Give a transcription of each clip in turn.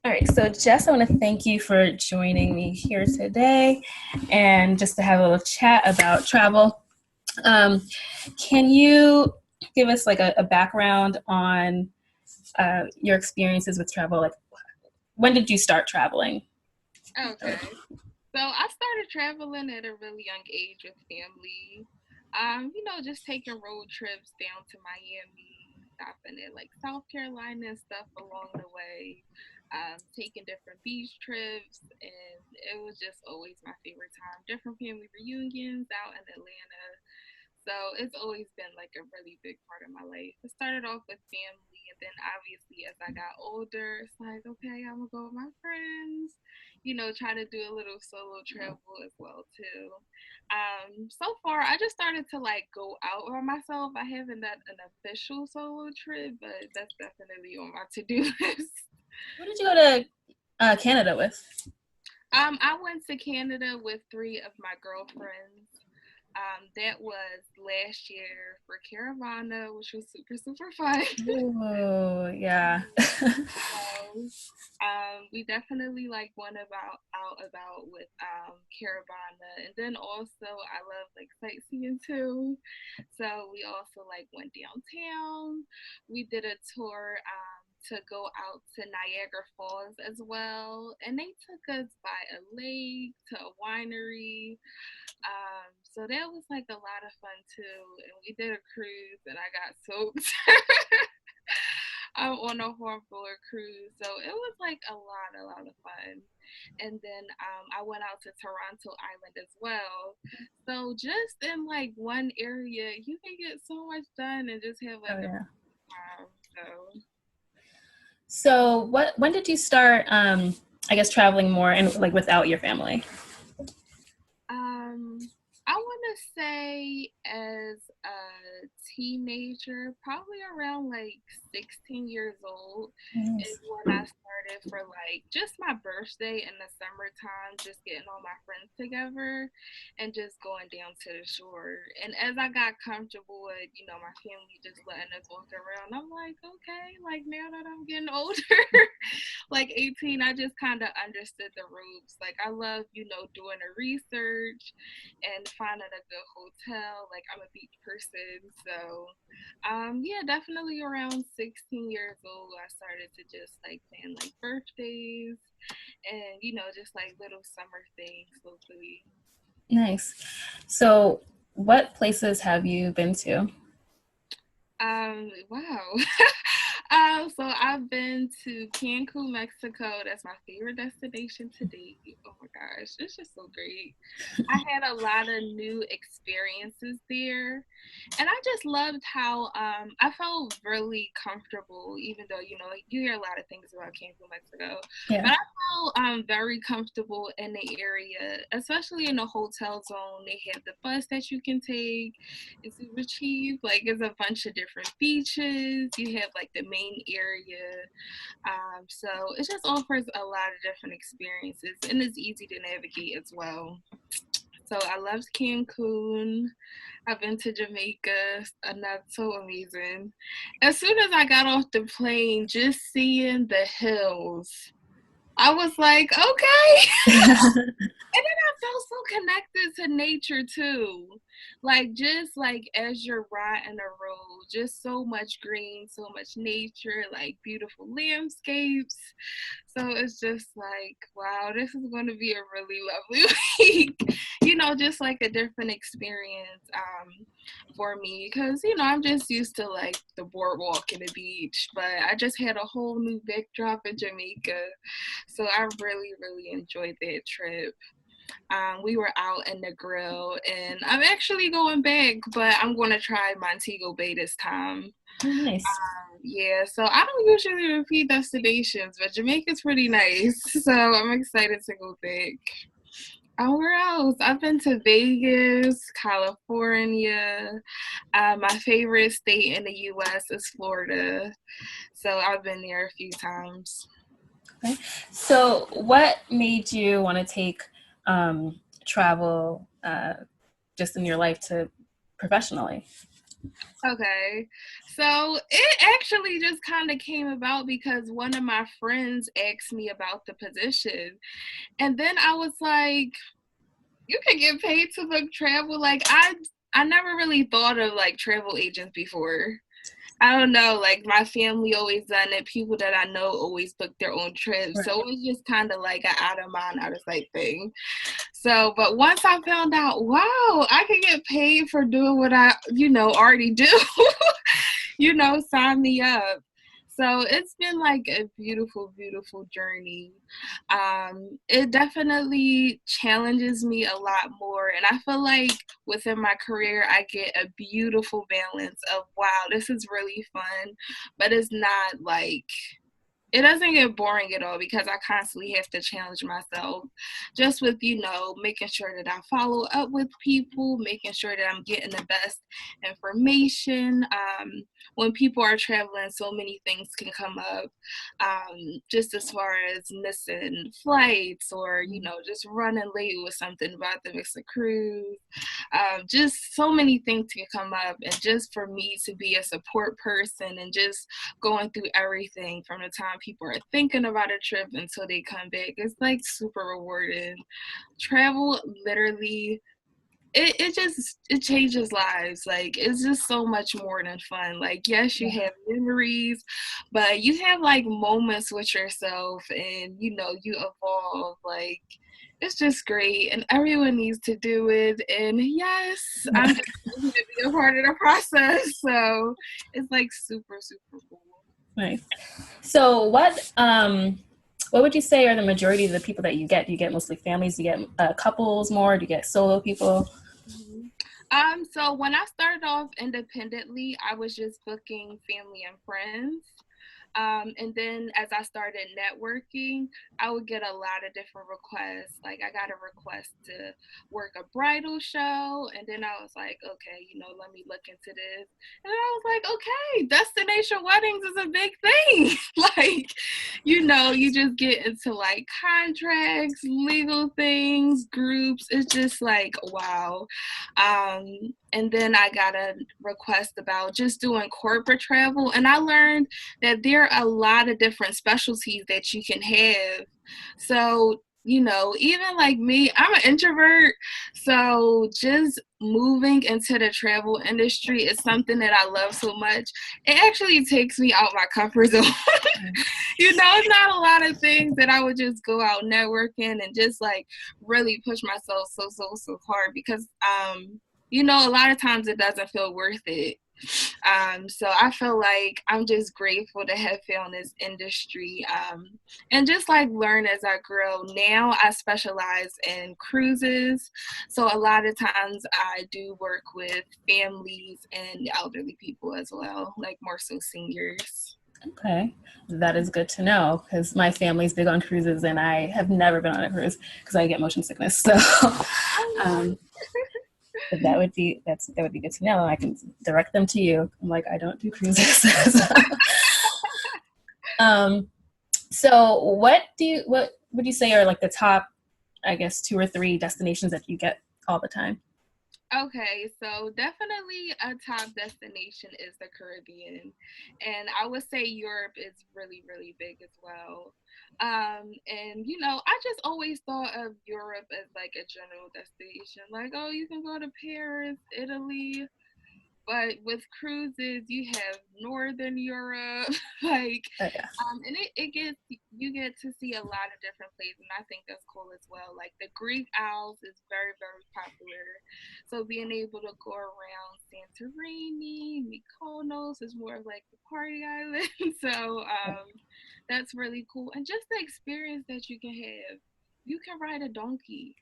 All right, so Jess, I want to thank you for joining me here today and just to have a little chat about travel. Um, can you give us like a background on your experiences with travel? Like, when did you start traveling? Okay. So I started traveling at a really young age with family. Just taking road trips down to Miami, stopping at like South Carolina and stuff along the way, taking different beach trips, and it was just always my favorite time. Different family reunions out in Atlanta. So it's always been like a really big part of my life. It started off with family, and then obviously as I got older, it's like, okay, I'm gonna go with my friends, try to do a little solo travel as well too. So far I just started to like go out by myself. I haven't done an official solo trip, but that's definitely on my to-do list. Who did you go to Canada with? I went to Canada with three of my girlfriends. That was last year for Caravana, which was super, super fun. Oh, yeah. So, we definitely like went about out about with Caravana, and then also I love like sightseeing too. So we also like went downtown. We did a tour to go out to Niagara Falls as well, and they took us by a lake to a winery. So that was like a lot of fun too, and we did a cruise, and I got soaked. On a hornblower cruise. So it was like a lot of fun. And then I went out to Toronto Island as well. So just in like one area, you can get so much done and just have Oh, like a yeah. time. So So, when did you start, I guess, traveling more and like without your family? Um, I want to say as a teenager, probably around like 16 years old, is Nice. when I started for like just my birthday in the summertime, just getting all my friends together and just going down to the shore. And as I got comfortable with, my family just letting us walk around, I'm like, okay, like now that I'm getting older, like 18, I just kind of understood the ropes. Like I love, doing the research and finding a good hotel. Like I'm a beach person. So yeah, definitely around 16 years old, I started to just like plan like birthdays and, just like little summer things locally. Nice. So, what places have you been to? Wow. So I've been to Cancun, Mexico. That's my favorite destination to date. Oh my gosh, it's just so great. I had a lot of new experiences there, and I just loved how I felt really comfortable, even though like, you hear a lot of things about Cancun, Mexico, Yeah. but I felt very comfortable in the area, especially in the hotel zone. They have the bus that you can take. It's super cheap. Like it's a bunch of different beaches. You have like the main area. So it just offers a lot of different experiences and it's easy to navigate as well. So I loved Cancun. I've been to Jamaica, and that's so amazing. As soon as I got off the plane, just seeing the hills, I was like, okay. And then I felt so connected to nature too. Like just like as you're riding the road, just so much green, so much nature, like beautiful landscapes. So it's just like, wow, this is going to be a really lovely week. Just like a different experience for me because I'm just used to like the boardwalk and the beach, but I just had a whole new backdrop in Jamaica. So I really, really enjoyed that trip. We were out in the grill, and I'm actually going back, but I'm going to try Montego Bay this time. Oh, nice. Yeah, so I don't usually repeat destinations, but Jamaica's pretty nice, so I'm excited to go back. Where else? I've been to Vegas, California. My favorite state in the U.S. is Florida, so I've been there a few times. Okay. So, what made you want to take travel just in your life to professionally? Okay. So it actually just kind of came about because one of my friends asked me about the position. And then I was like, you can get paid to book travel. Like I never really thought of like travel agents before. I don't know, like my family always done it. People that I know always book their own trips. So it was just kind of like an out of mind, out of sight thing. So, but once I found out, wow, I could get paid for doing what I, already do, sign me up. So it's been like a beautiful, beautiful journey. It definitely challenges me a lot more. And I feel like within my career, I get a beautiful balance of, wow, this is really fun, but it's not like it doesn't get boring at all because I constantly have to challenge myself just with, making sure that I follow up with people, making sure that I'm getting the best information. When people are traveling, so many things can come up, just as far as missing flights or, just running late with something about to miss a cruise. Just so many things can come up. And just for me to be a support person and just going through everything from the time people are thinking about a trip until they come back. It's like super rewarding. Travel literally it changes lives. Like it's just so much more than fun. Like yes, you have memories, but you have like moments with yourself and you evolve. Like it's just great and everyone needs to do it. And yes, I'm just happy to be a part of the process. So it's like super, super cool. Nice. So what would you say are the majority of the people that you get? Do you get mostly families? Do you get couples more? Do you get solo people? Mhm. So when I started off independently, I was just booking family and friends. And then as I started networking, I would get a lot of different requests. Like I got a request to work a bridal show. And then I was like, okay, let me look into this. And I was like, okay, destination weddings is a big thing. Like, you just get into like contracts, legal things, groups. It's just like, wow. And then I got a request about just doing corporate travel. And I learned that there are a lot of different specialties that you can have. So, even like me, I'm an introvert. So just moving into the travel industry is something that I love so much. It actually takes me out my comfort zone. It's not a lot of things that I would just go out networking and just like really push myself so hard because a lot of times it doesn't feel worth it. So I feel like I'm just grateful to have found this industry and just like learn as I grow. Now I specialize in cruises. So a lot of times I do work with families and elderly people as well, like more so seniors. Okay, that is good to know because my family's big on cruises and I have never been on a cruise because I get motion sickness. So um, that would be good to know. I can direct them to you. I'm like, I don't do cruises. um, so what would you say are like the top, I guess, two or three destinations that you get all the time? Okay, so definitely a top destination is the Caribbean. And I would say Europe is really, really big as well. And I just always thought of Europe as like a general destination. Like, oh, you can go to Paris, Italy, but with cruises, you have Northern Europe, like, Yeah. and it gets you get to see a lot of different places, and I think that's cool as well. Like the Greek Isles is very, very popular, so being able to go around Santorini, Mykonos is more of like the party island, so that's really cool, and just the experience that you can have. You can ride a donkey.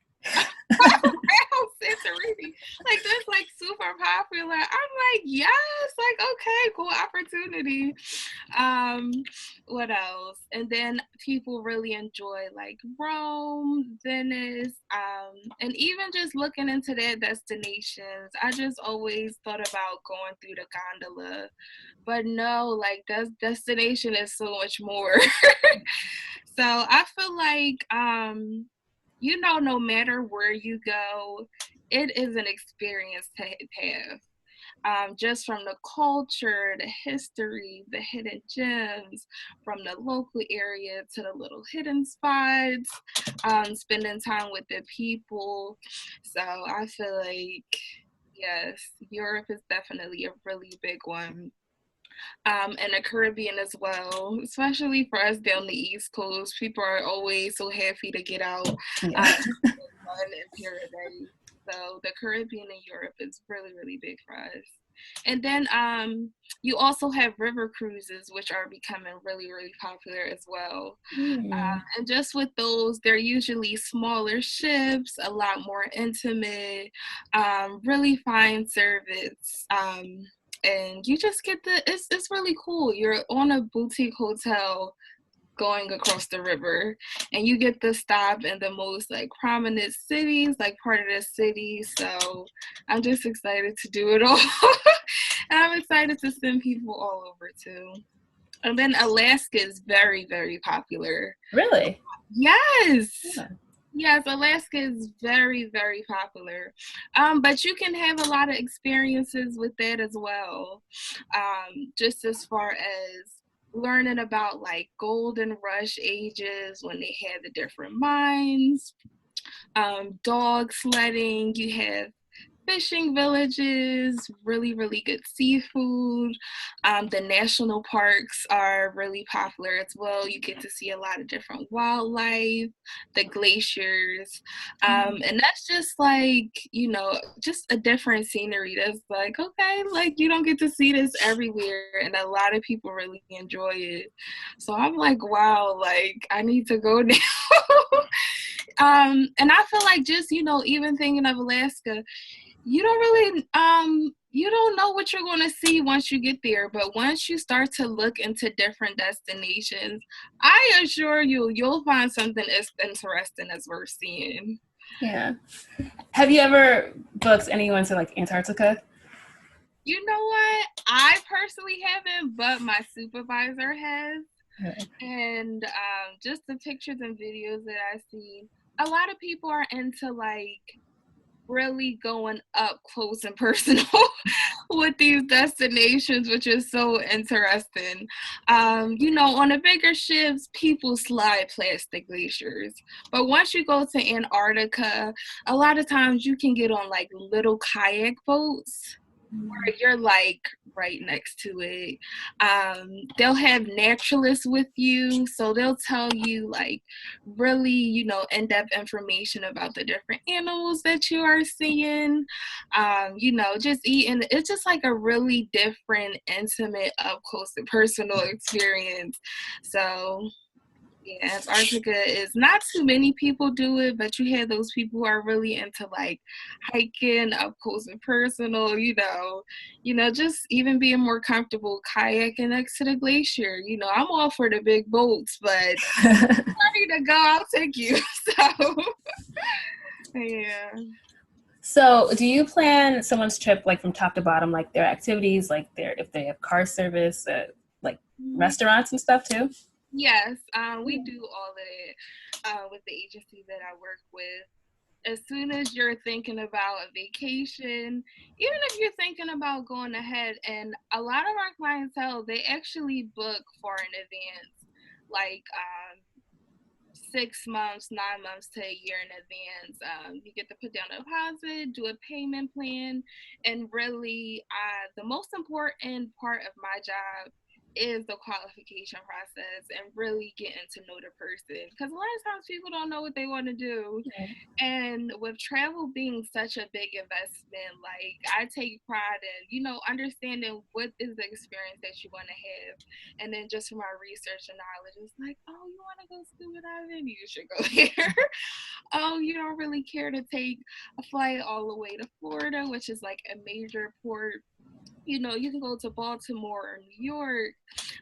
Santorini. Like that's like super popular. I'm like, yes, like okay, cool opportunity. Um, what else? And then people really enjoy like Rome, Venice, and even just looking into their destinations. I just always thought about going through the gondola, but no, like that destination is so much more. So I feel like no matter where you go, it is an experience to have. just from the culture, the history, the hidden gems, from the local area to the little hidden spots, spending time with the people. So I feel like, yes, Europe is definitely a really big one. And the Caribbean as well, especially for us down the East Coast. People are always so happy to get out Yeah. fun and paradise. So the Caribbean and Europe is really, really big for us. And then you also have river cruises, which are becoming really, really popular as well. Mm. And just with those, they're usually smaller ships, a lot more intimate, really fine service. And you just get it's really cool. You're on a boutique hotel going across the river, and you get to stop in the most like prominent cities, like part of the city. So I'm just excited to do it all. And I'm excited to send people all over too. And then Alaska is very, very popular. Really? Yes. Yeah. Yes, Alaska is very, very popular. But you can have a lot of experiences with that as well. Just as far as learning about like golden rush ages when they had the different mines, dog sledding, you have fishing villages, really, really good seafood. The national parks are really popular as well. You get to see a lot of different wildlife, the glaciers. And that's just like, just a different scenery. That's like, okay, like you don't get to see this everywhere. And a lot of people really enjoy it. So I'm like, wow, like I need to go now. And I feel like just, even thinking of Alaska, you don't really you don't know what you're going to see once you get there, but once you start to look into different destinations, I assure you'll find something as interesting as we're seeing. Yeah. Have you ever booked anyone to like Antarctica? You know what, I personally haven't, but my supervisor has. Okay. And just the pictures and videos that I see, a lot of people are into like really going up close and personal with these destinations, which is so interesting. On the bigger ships, people slide plastic glaciers. But once you go to Antarctica, a lot of times you can get on like little kayak boats where you're like right next to it. They'll have naturalists with you, so they'll tell you like really, in-depth information about the different animals that you are seeing. Just eating. It's just like a really different, intimate, up close and personal experience. So yeah, Antarctica is not too many people do it, but you have those people who are really into like hiking up close and personal, just even being more comfortable kayaking next to the glacier. I'm all for the big boats, but ready to go, I'll take you. So yeah. So, do you plan someone's trip like from top to bottom, like their activities, like if they have car service, like restaurants and stuff too? Yes, we do all of it with the agency that I work with. As soon as you're thinking about a vacation, even if you're thinking about going ahead, and a lot of our clientele, they actually book far in advance, like 6 months, 9 months to a year in advance. You get to put down a deposit, do a payment plan, and really, the most important part of my job is the qualification process and really getting to know the person, because a lot of times people don't know what they want to do. Right. And with travel being such a big investment, like I take pride in, understanding what is the experience that you want to have. And then just from my research and knowledge, it's like, oh, you want to go scuba diving? You should go there. Oh, you don't really care to take a flight all the way to Florida, which is like a major port. You can go to Baltimore or New York,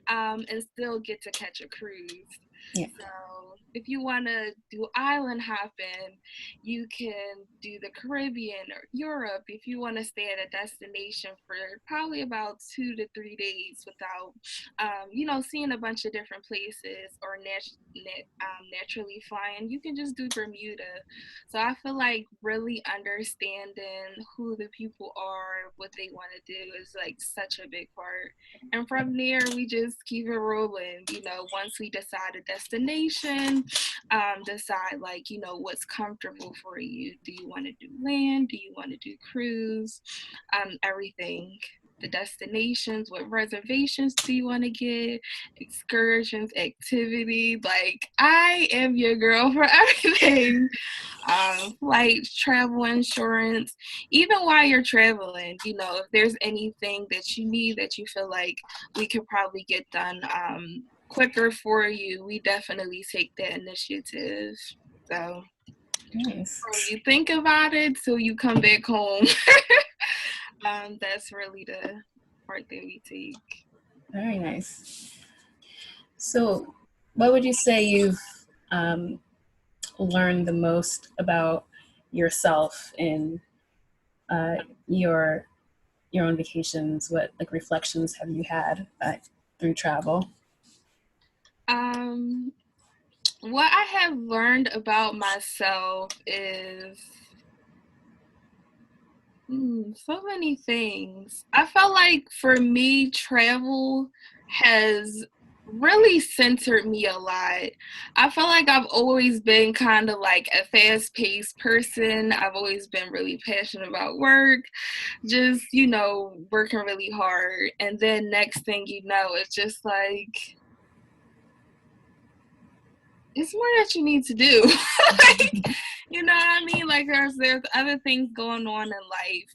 and still get to catch a cruise. Yeah. So if you want to do island hopping, you can do the Caribbean or Europe. If you want to stay at a destination for probably about 2 to 3 days without, seeing a bunch of different places or naturally flying, you can just do Bermuda. So I feel like really understanding who the people are, what they want to do is like such a big part. And from there, we just keep it rolling. Once we decide a destination, decide like, what's comfortable for you. Do you want to do land? Do you want to do cruise? Everything. The destinations, what reservations do you want to get, excursions, activity. Like, I am your girl for everything. Flights, travel insurance, even while you're traveling, if there's anything that you need that you feel like we could probably get done quicker for you, we definitely take that initiative. So Nice. from you think about it till you come back home, that's really the part that we take. Very nice. So, what would you say you've learned the most about yourself in uh, your your own vacations? What like reflections have you had through travel? Um, what I have learned about myself is so many things. I felt like for me, travel has really centered me a lot. I feel like I've always been kind of like a fast paced person. I've always been really passionate about work, just, working really hard. And then next thing you know, it's just like, it's more that you need to do. Like, you know what I mean? Like there's other things going on in life.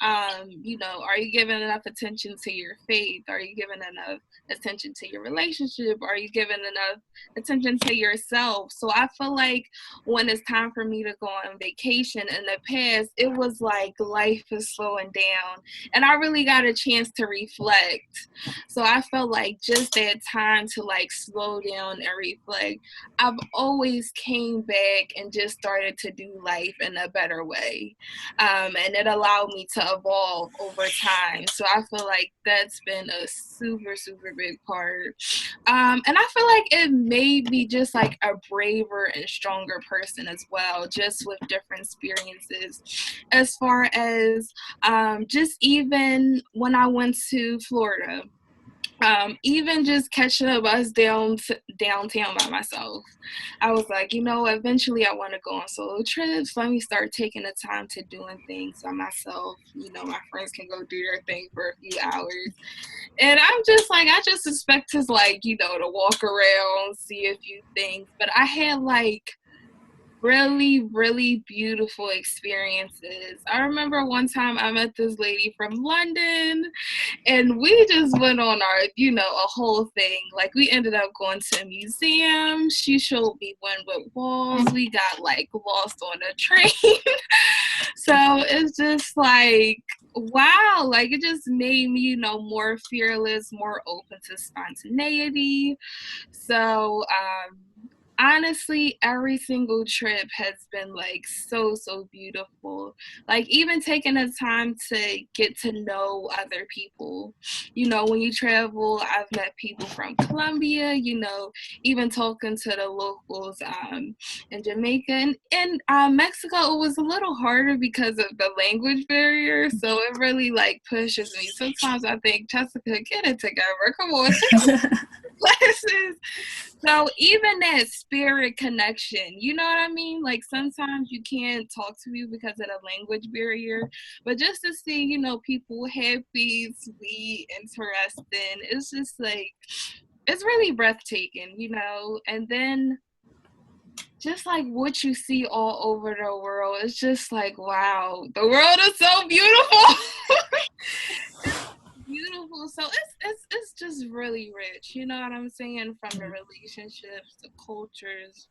Are you giving enough attention to your faith? Are you giving enough attention to your relationship? Are you giving enough attention to yourself? So I feel like when it's time for me to go on vacation in the past, it was like life is slowing down and I really got a chance to reflect. So I felt like just that time to like slow down and reflect, I've always came back and just started to do life in a better way. And it allowed me to evolve over time. So I feel like that's been a super, super big part. And I feel like it made me just like a braver and stronger person as well, just with different experiences. As far as just even when I went to Florida, even just catching a bus downtown by myself, I was like, eventually I want to go on solo trips. Let me start taking the time to doing things by myself. My friends can go do their thing for a few hours. And I'm just like, I just expect to like, to walk around, see a few things. But I had like really, really beautiful experiences. I remember one time I met this lady from London and we just went on our, a whole thing. Like we ended up going to a museum. She showed me one with walls. We got like lost on a train. So it's just like, wow, like it just made me, more fearless, more open to spontaneity. So honestly, every single trip has been like so, so beautiful. Like even taking the time to get to know other people. When you travel, I've met people from Colombia, even talking to the locals in Jamaica. And in Mexico, it was a little harder because of the language barrier. So it really like pushes me. Sometimes I think, Jessica, get it together. Come on, classes. So even that spirit connection, you know what I mean? Like sometimes you can't talk to people because of the language barrier, but just to see, people happy, sweet, interesting, it's just like, it's really breathtaking, and then just like what you see all over the world, it's just like, wow, the world is so beautiful. Beautiful. So it's just really rich. You know what I'm saying? From the relationships, the cultures,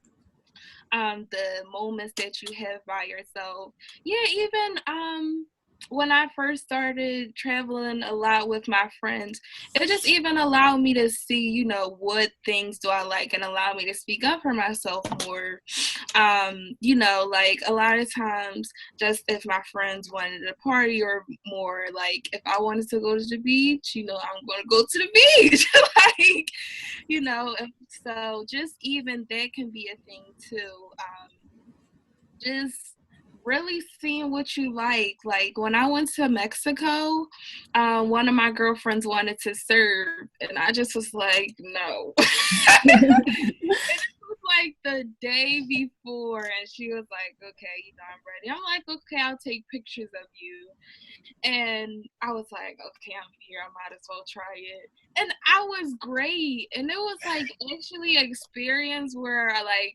the moments that you have by yourself. Yeah, even when I first started traveling a lot with my friends, it just even allowed me to see, what things do I like and allow me to speak up for myself more. Like a lot of times, just if my friends wanted to party or more, like if I wanted to go to the beach, I'm going to go to the beach. Like, so just even that can be a thing too. Just really seeing what you like. Like when I went to Mexico, one of my girlfriends wanted to serve, and I just was like, no. It was like the day before, and she was like, okay, I'm ready. I'm like, okay, I'll take pictures of you. And I was like, okay, I'm here. I might as well try it. And I was great. And it was like actually an experience where I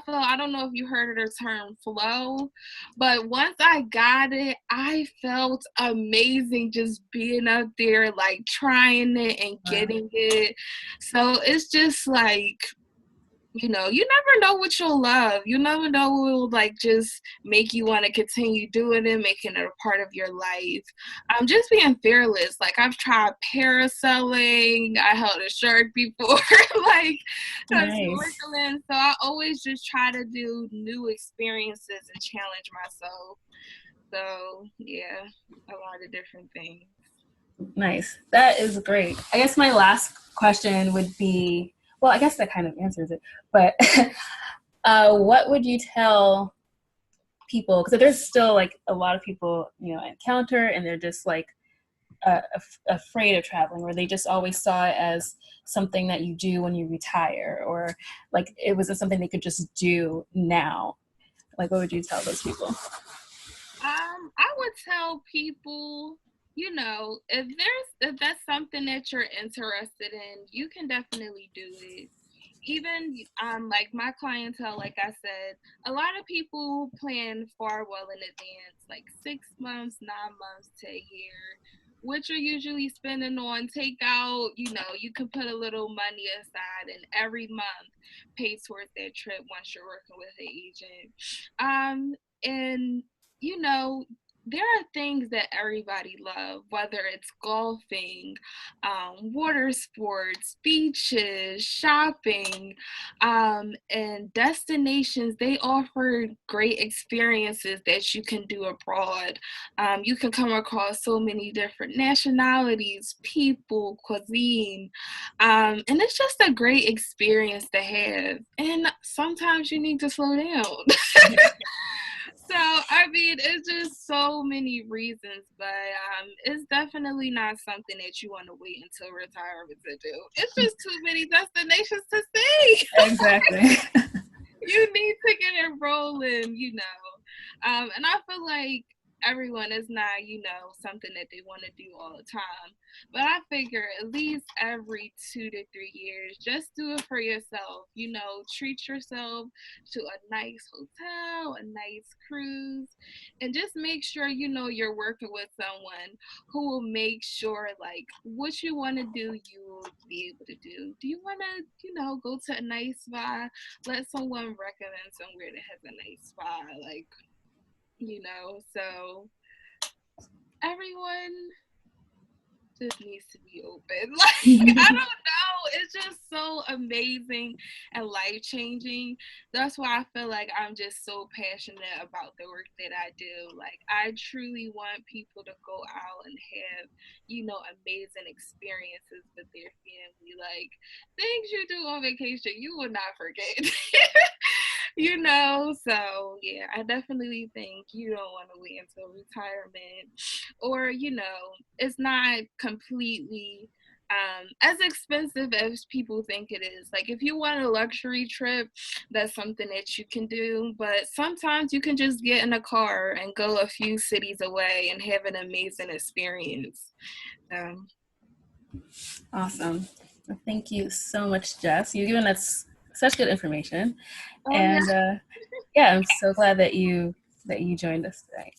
felt, I don't know if you heard of the term flow, but once I got it, I felt amazing just being up there, like trying it and Wow. getting it. So it's just like, you never know what you'll love. You never know what will like just make you want to continue doing it, making it a part of your life. Just being fearless. Like I've tried parasailing, I held a shark before, like Nice. snorkeling. So I always just try to do new experiences and challenge myself. So yeah, a lot of different things. Nice. That is great. I guess my last question would be, well, I guess that kind of answers it, but what would you tell people? Because there's still like a lot of people, I encounter, and they're just like afraid of traveling, or they just always saw it as something that you do when you retire, or like it wasn't something they could just do now. Like, what would you tell those people? I would tell people, if that's something that you're interested in, you can definitely do it. Even like my clientele, like I said, a lot of people plan far well in advance, like 6 months, 9 months to a year, which are usually spending on takeout. You can put a little money aside and every month pay towards that trip once you're working with an agent. And you know, there are things that everybody love, whether it's golfing, water sports, beaches, shopping, and destinations. They offer great experiences that you can do abroad. You can come across so many different nationalities, people, cuisine, and it's just a great experience to have. And sometimes you need to slow down. So, I mean, it's just so many reasons, but it's definitely not something that you want to wait until retirement to do. It's just too many destinations to see. Exactly. You need to get it rolling, and I feel like everyone is not, something that they want to do all the time. But I figure at least every 2 to 3 years, just do it for yourself. Treat yourself to a nice hotel, a nice cruise, and just make sure you're working with someone who will make sure like what you want to do, you will be able to do. Do you want to, go to a nice spa? Let someone recommend somewhere that has a nice spa, like, so everyone just needs to be open. Like, I don't know. It's just so amazing and life changing. That's why I feel like I'm just so passionate about the work that I do. Like, I truly want people to go out and have, amazing experiences with their family. Like, things you do on vacation, you will not forget. So yeah, I definitely think you don't want to wait until retirement, or it's not completely as expensive as people think it is. Like if you want a luxury trip, that's something that you can do, but sometimes you can just get in a car and go a few cities away and have an amazing experience. Awesome. Well, thank you so much, Jess. You've given us such good information, Oh yeah. and yeah, I'm so glad that you joined us today.